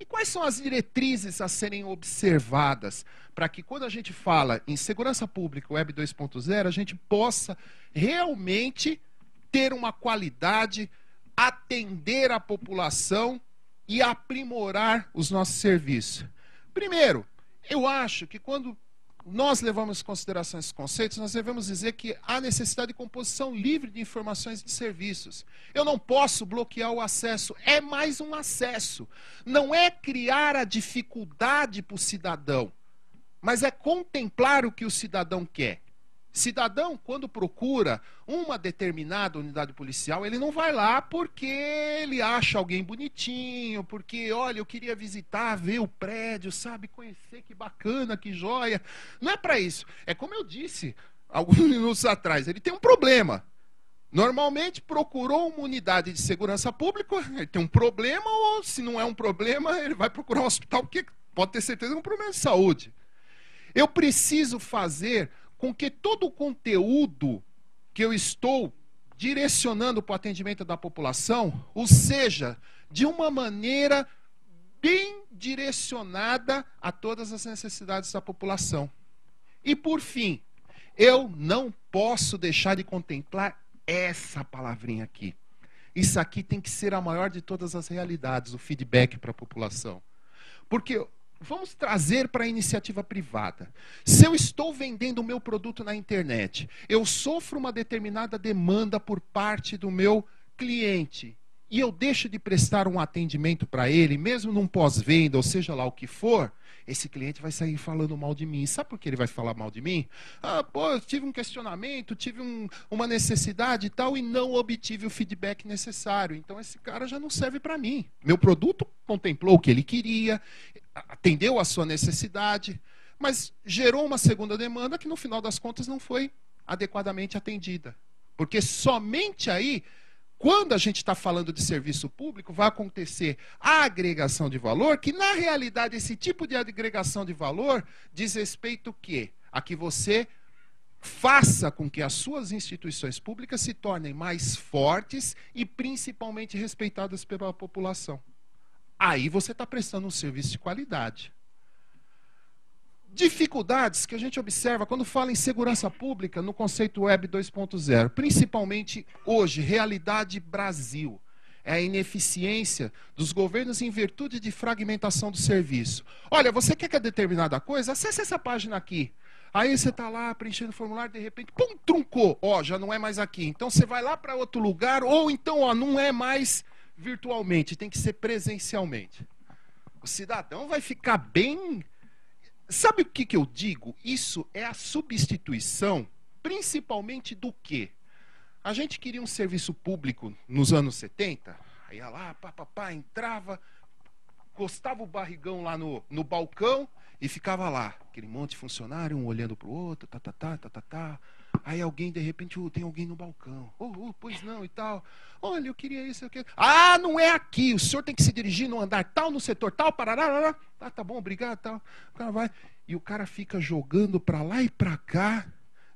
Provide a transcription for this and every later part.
E quais são as diretrizes a serem observadas para que, quando a gente fala em segurança pública, Web 2.0, a gente possa realmente ter uma qualidade, atender a população e aprimorar os nossos serviços? Primeiro, eu acho que quando nós levamos em consideração esses conceitos, nós devemos dizer que há necessidade de composição livre de informações e de serviços. Eu não posso bloquear o acesso, é mais um acesso. Não é criar a dificuldade para o cidadão, mas é contemplar o que o cidadão quer. Cidadão, quando procura uma determinada unidade policial, ele não vai lá porque ele acha alguém bonitinho, porque, olha, eu queria visitar, ver o prédio, sabe, conhecer, que bacana, que joia. Não é para isso. É como eu disse alguns minutos atrás, ele tem um problema. Normalmente procurou uma unidade de segurança pública, ele tem um problema, ou se não é um problema, ele vai procurar um hospital, porque pode ter certeza que é um problema de saúde. Eu preciso fazer com que todo o conteúdo que eu estou direcionando para o atendimento da população, ou seja, de uma maneira bem direcionada a todas as necessidades da população. E, por fim, eu não posso deixar de contemplar essa palavrinha aqui. Isso aqui tem que ser a maior de todas as realidades, o feedback para a população. Porque vamos trazer para a iniciativa privada. Se eu estou vendendo o meu produto na internet, eu sofro uma determinada demanda por parte do meu cliente, e eu deixo de prestar um atendimento para ele, mesmo num pós-venda, ou seja lá o que for, esse cliente vai sair falando mal de mim. Sabe por que ele vai falar mal de mim? Ah, pô, eu tive um questionamento, tive uma necessidade e tal, e não obtive o feedback necessário. Então esse cara já não serve para mim. Meu produto contemplou o que ele queria, atendeu a sua necessidade, mas gerou uma segunda demanda que no final das contas não foi adequadamente atendida. Porque somente aí, quando a gente está falando de serviço público, vai acontecer a agregação de valor, que na realidade esse tipo de agregação de valor diz respeito ao quê? A que você faça com que as suas instituições públicas se tornem mais fortes e principalmente respeitadas pela população. Aí você está prestando um serviço de qualidade. Dificuldades que a gente observa quando fala em segurança pública no conceito Web 2.0, principalmente hoje, realidade Brasil, é a ineficiência dos governos em virtude de fragmentação do serviço. Olha, você quer determinada coisa? Acesse essa página aqui. Aí você está lá preenchendo o formulário, de repente, pum, truncou. Ó, já não é mais aqui. Então você vai lá para outro lugar, ou então, ó, não é mais virtualmente, tem que ser presencialmente. O cidadão vai ficar bem... Sabe o que eu digo? Isso é a substituição, principalmente do quê? A gente queria um serviço público nos anos 70, aí ia lá, entrava, encostava o barrigão lá no balcão e ficava lá, aquele monte de funcionário, um olhando para o outro, Aí alguém, de repente, tem alguém no balcão. Pois não, e tal. Olha, eu queria isso, eu queria... Ah, não é aqui. O senhor tem que se dirigir no andar tal, no setor tal, parará. Ah, tá bom, obrigado, tal. O cara vai. E o cara fica jogando para lá e para cá,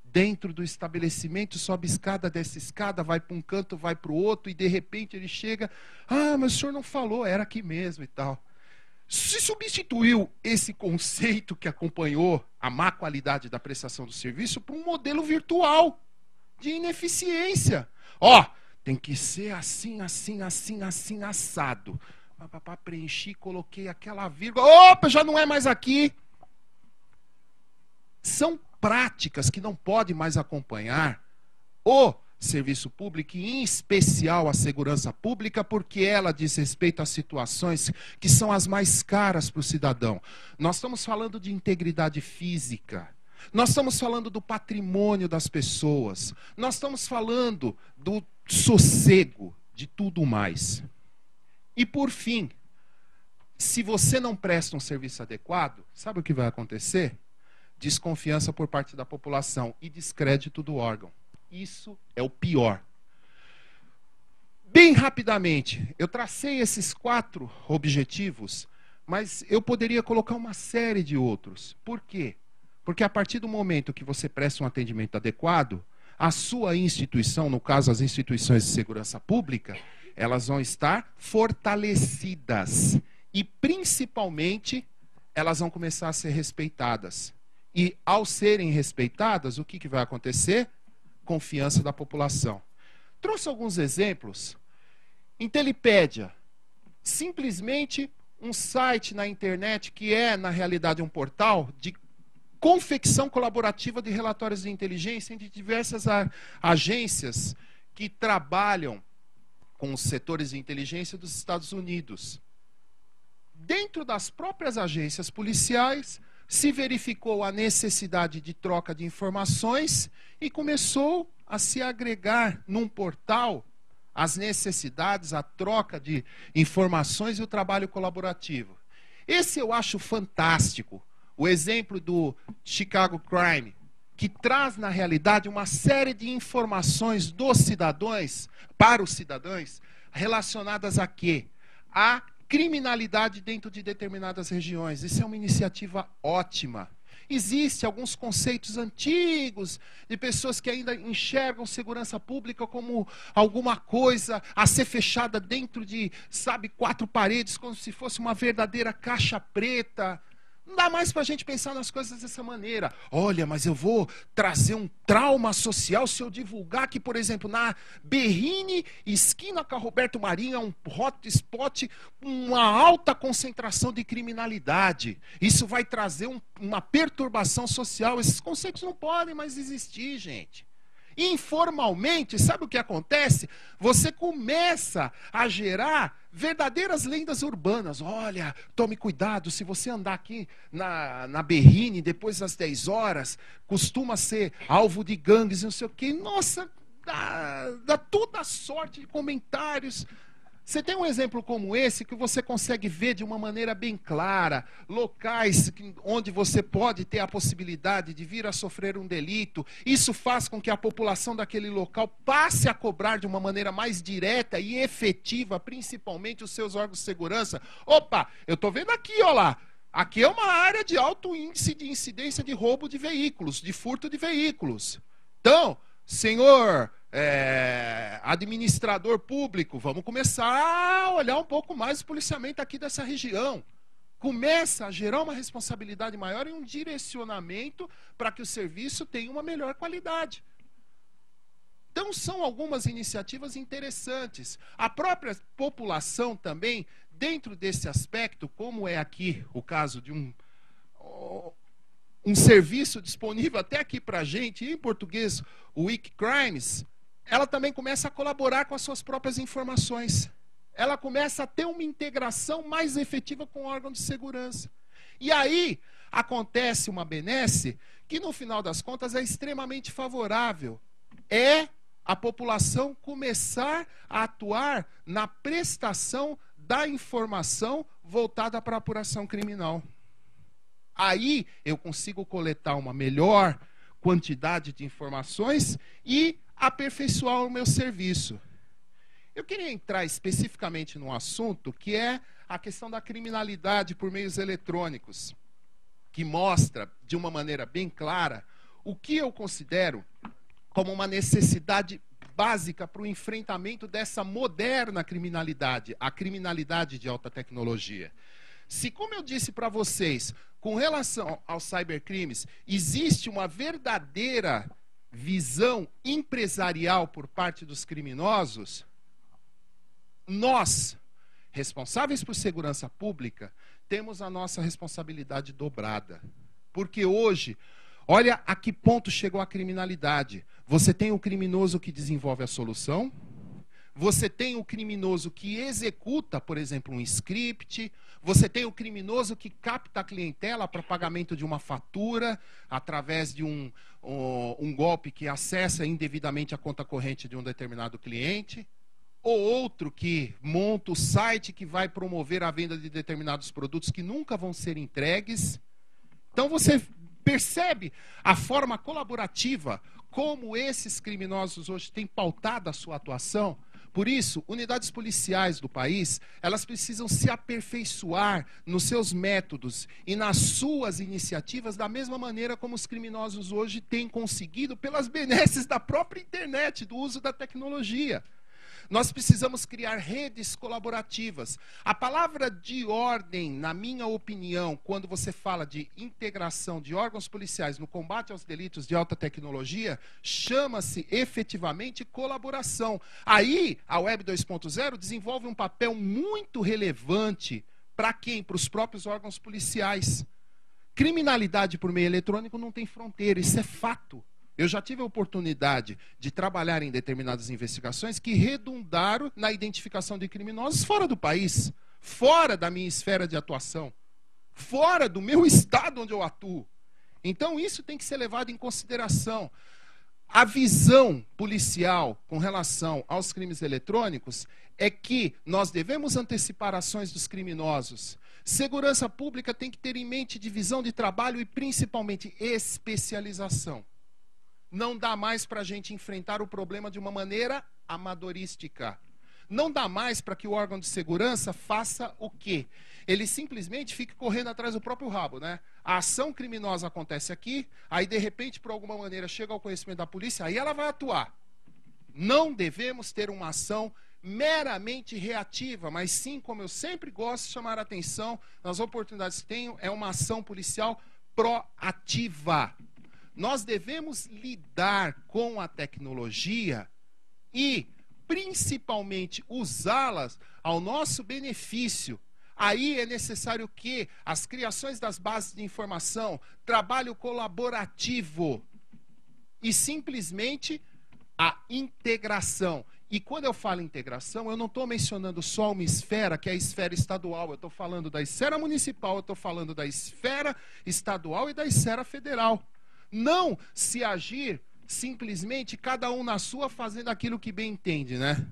dentro do estabelecimento, sobe escada, desce escada, vai para um canto, vai para o outro, e de repente ele chega. Ah, mas o senhor não falou, era aqui mesmo e tal. Se substituiu esse conceito que acompanhou a má qualidade da prestação do serviço por um modelo virtual de ineficiência. Ó, tem que ser assim, assado. Preenchi, coloquei aquela vírgula. Opa, já não é mais aqui. São práticas que não podem mais acompanhar o serviço público, e em especial a segurança pública, porque ela diz respeito a situações que são as mais caras para o cidadão. Nós estamos falando de integridade física, nós estamos falando do patrimônio das pessoas, nós estamos falando do sossego, de tudo mais. E por fim, se você não presta um serviço adequado, sabe o que vai acontecer? Desconfiança por parte da população e descrédito do órgão. Isso é o pior. Bem rapidamente, eu tracei esses 4 objetivos, mas eu poderia colocar uma série de outros. Por quê? Porque a partir do momento que você presta um atendimento adequado, a sua instituição, no caso as instituições de segurança pública, elas vão estar fortalecidas. e, principalmente, elas vão começar a ser respeitadas. E, ao serem respeitadas, o que vai acontecer? Confiança da população. Trouxe alguns exemplos. Intelipédia, simplesmente um site na internet que é, na realidade, um portal de confecção colaborativa de relatórios de inteligência de diversas agências que trabalham com os setores de inteligência dos Estados Unidos. Dentro das próprias agências policiais, se verificou a necessidade de troca de informações e começou a se agregar num portal as necessidades, a troca de informações e o trabalho colaborativo. Esse eu acho fantástico. O exemplo do Chicago Crime, que traz, na realidade, uma série de informações dos cidadãos, para os cidadãos, relacionadas a quê? A criminalidade dentro de determinadas regiões. Isso é uma iniciativa ótima. Existem alguns conceitos antigos de pessoas que ainda enxergam segurança pública como alguma coisa a ser fechada dentro de, sabe, quatro paredes, como se fosse uma verdadeira caixa preta. Não dá mais para a gente pensar nas coisas dessa maneira. Olha, mas eu vou trazer um trauma social se eu divulgar que, por exemplo, na Berrini, esquina com a Roberto Marinho, é um hotspot, uma alta concentração de criminalidade. Isso vai trazer uma perturbação social. Esses conceitos não podem mais existir, gente. Informalmente, sabe o que acontece? Você começa a gerar verdadeiras lendas urbanas. Olha, tome cuidado, se você andar aqui na Berrini depois das 10 horas, costuma ser alvo de gangues, não sei o quê. Nossa, dá toda sorte de comentários. Você tem um exemplo como esse que você consegue ver de uma maneira bem clara, locais onde você pode ter a possibilidade de vir a sofrer um delito. Isso faz com que a população daquele local passe a cobrar de uma maneira mais direta e efetiva, principalmente os seus órgãos de segurança. Opa, eu estou vendo aqui, ó lá. Aqui é uma área de alto índice de incidência de roubo de veículos, de furto de veículos. Então, senhor administrador público, vamos começar a olhar um pouco mais o policiamento aqui dessa região. Começa a gerar uma responsabilidade maior e um direcionamento para que o serviço tenha uma melhor qualidade. Então, são algumas iniciativas interessantes. A própria população também, dentro desse aspecto, como é aqui o caso de um serviço disponível até aqui para a gente, em português, o Wikicrimes, ela também começa a colaborar com as suas próprias informações. Ela começa a ter uma integração mais efetiva com o órgão de segurança. E aí acontece uma benesse que, no final das contas, é extremamente favorável. É a população começar a atuar na prestação da informação voltada para a apuração criminal. Aí eu consigo coletar uma melhor quantidade de informações e aperfeiçoar o meu serviço. Eu queria entrar especificamente num assunto que é a questão da criminalidade por meios eletrônicos, que mostra de uma maneira bem clara o que eu considero como uma necessidade básica para o enfrentamento dessa moderna criminalidade, a criminalidade de alta tecnologia. Se, como eu disse para vocês, com relação aos cybercrimes, existe uma verdadeira visão empresarial por parte dos criminosos, nós, responsáveis por segurança pública, temos a nossa responsabilidade dobrada. Porque hoje, olha a que ponto chegou a criminalidade. Você tem o criminoso que desenvolve a solução, você tem o criminoso que executa, por exemplo, um script, você tem o criminoso que capta a clientela para pagamento de uma fatura, através de um golpe que acessa indevidamente a conta corrente de um determinado cliente, ou outro que monta o site que vai promover a venda de determinados produtos que nunca vão ser entregues. Então você percebe a forma colaborativa como esses criminosos hoje têm pautado a sua atuação. Por isso, unidades policiais do país, elas precisam se aperfeiçoar nos seus métodos e nas suas iniciativas da mesma maneira como os criminosos hoje têm conseguido pelas benesses da própria internet, do uso da tecnologia. Nós precisamos criar redes colaborativas. A palavra de ordem, na minha opinião, quando você fala de integração de órgãos policiais no combate aos delitos de alta tecnologia, chama-se efetivamente colaboração. Aí, a Web 2.0 desenvolve um papel muito relevante para quem? Para os próprios órgãos policiais. Criminalidade por meio eletrônico não tem fronteira, isso é fato. Eu já tive a oportunidade de trabalhar em determinadas investigações que redundaram na identificação de criminosos fora do país, fora da minha esfera de atuação, fora do meu estado onde eu atuo. Então isso tem que ser levado em consideração. A visão policial com relação aos crimes eletrônicos é que nós devemos antecipar ações dos criminosos. Segurança pública tem que ter em mente divisão de trabalho e principalmente especialização. Não dá mais para a gente enfrentar o problema de uma maneira amadorística. Não dá mais para que o órgão de segurança faça o quê? Ele simplesmente fique correndo atrás do próprio rabo, né? A ação criminosa acontece aqui, aí de repente, por alguma maneira, chega ao conhecimento da polícia, aí ela vai atuar. Não devemos ter uma ação meramente reativa, mas sim, como eu sempre gosto de chamar a atenção nas oportunidades que tenho, é uma ação policial proativa. Nós devemos lidar com a tecnologia e, principalmente, usá-las ao nosso benefício. Aí é necessário que as criações das bases de informação, trabalho colaborativo e simplesmente a integração. E quando eu falo integração, eu não estou mencionando só uma esfera, que é a esfera estadual. Eu estou falando da esfera municipal, eu estou falando da esfera estadual e da esfera federal. Não se agir simplesmente cada um na sua fazendo aquilo que bem entende, né?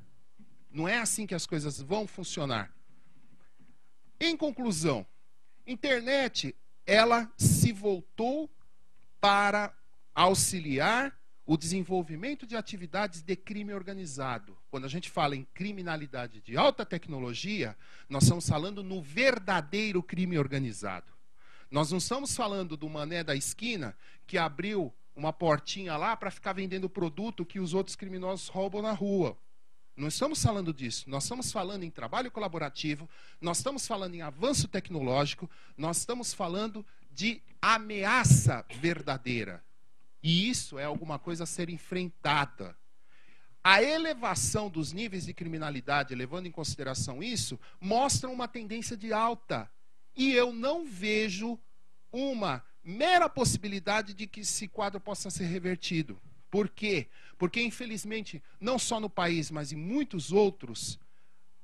Não é assim que as coisas vão funcionar. Em conclusão, internet, ela se voltou para auxiliar o desenvolvimento de atividades de crime organizado. Quando a gente fala em criminalidade de alta tecnologia, nós estamos falando no verdadeiro crime organizado. Nós não estamos falando do mané da esquina que abriu uma portinha lá para ficar vendendo produto que os outros criminosos roubam na rua. Não estamos falando disso. Nós estamos falando em trabalho colaborativo, nós estamos falando em avanço tecnológico, nós estamos falando de ameaça verdadeira. E isso é alguma coisa a ser enfrentada. A elevação dos níveis de criminalidade, levando em consideração isso, mostra uma tendência de alta. E eu não vejo uma mera possibilidade de que esse quadro possa ser revertido. Por quê? Porque, infelizmente, não só no país, mas em muitos outros,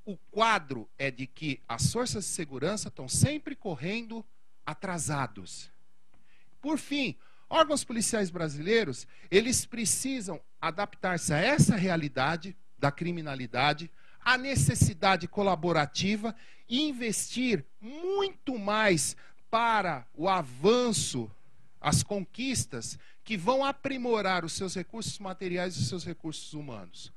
o quadro é de que as forças de segurança estão sempre correndo atrasados. Por fim, órgãos policiais brasileiros, eles precisam adaptar-se a essa realidade da criminalidade, a necessidade colaborativa e investir muito mais para o avanço, as conquistas que vão aprimorar os seus recursos materiais e os seus recursos humanos.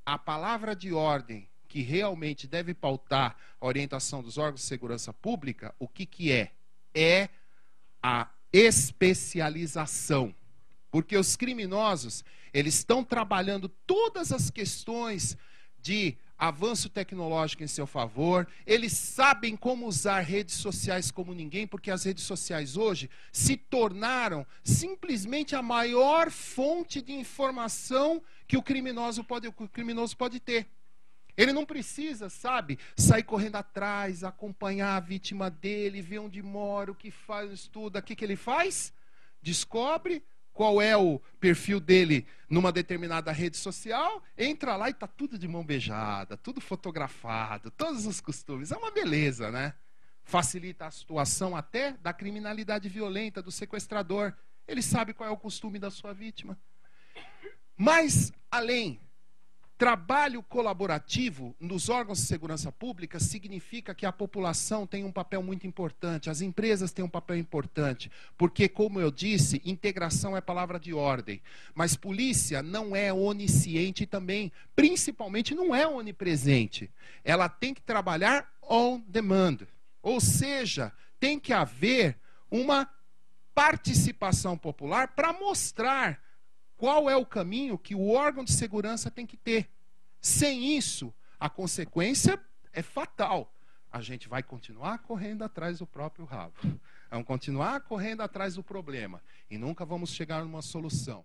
A palavra de ordem que realmente deve pautar a orientação dos órgãos de segurança pública, o que é? É a especialização. Porque os criminosos, eles estão trabalhando todas as questões de avanço tecnológico em seu favor, eles sabem como usar redes sociais como ninguém, porque as redes sociais hoje se tornaram simplesmente a maior fonte de informação que o criminoso pode ter. Ele não precisa, sabe, sair correndo atrás, acompanhar a vítima dele, ver onde mora, o que faz, estuda. O que ele faz? Descobre qual é o perfil dele numa determinada rede social, entra lá e está tudo de mão beijada, tudo fotografado, todos os costumes. É uma beleza, né? Facilita a situação até da criminalidade violenta, do sequestrador. Ele sabe qual é o costume da sua vítima. Mas, além, trabalho colaborativo nos órgãos de segurança pública significa que a população tem um papel muito importante, as empresas têm um papel importante, porque, como eu disse, integração é palavra de ordem. Mas polícia não é onisciente e também, principalmente, não é onipresente. Ela tem que trabalhar on demand, ou seja, tem que haver uma participação popular para mostrar qual é o caminho que o órgão de segurança tem que ter. Sem isso, a consequência é fatal. A gente vai continuar correndo atrás do próprio rabo. Vamos continuar correndo atrás do problema. E nunca vamos chegar numa solução.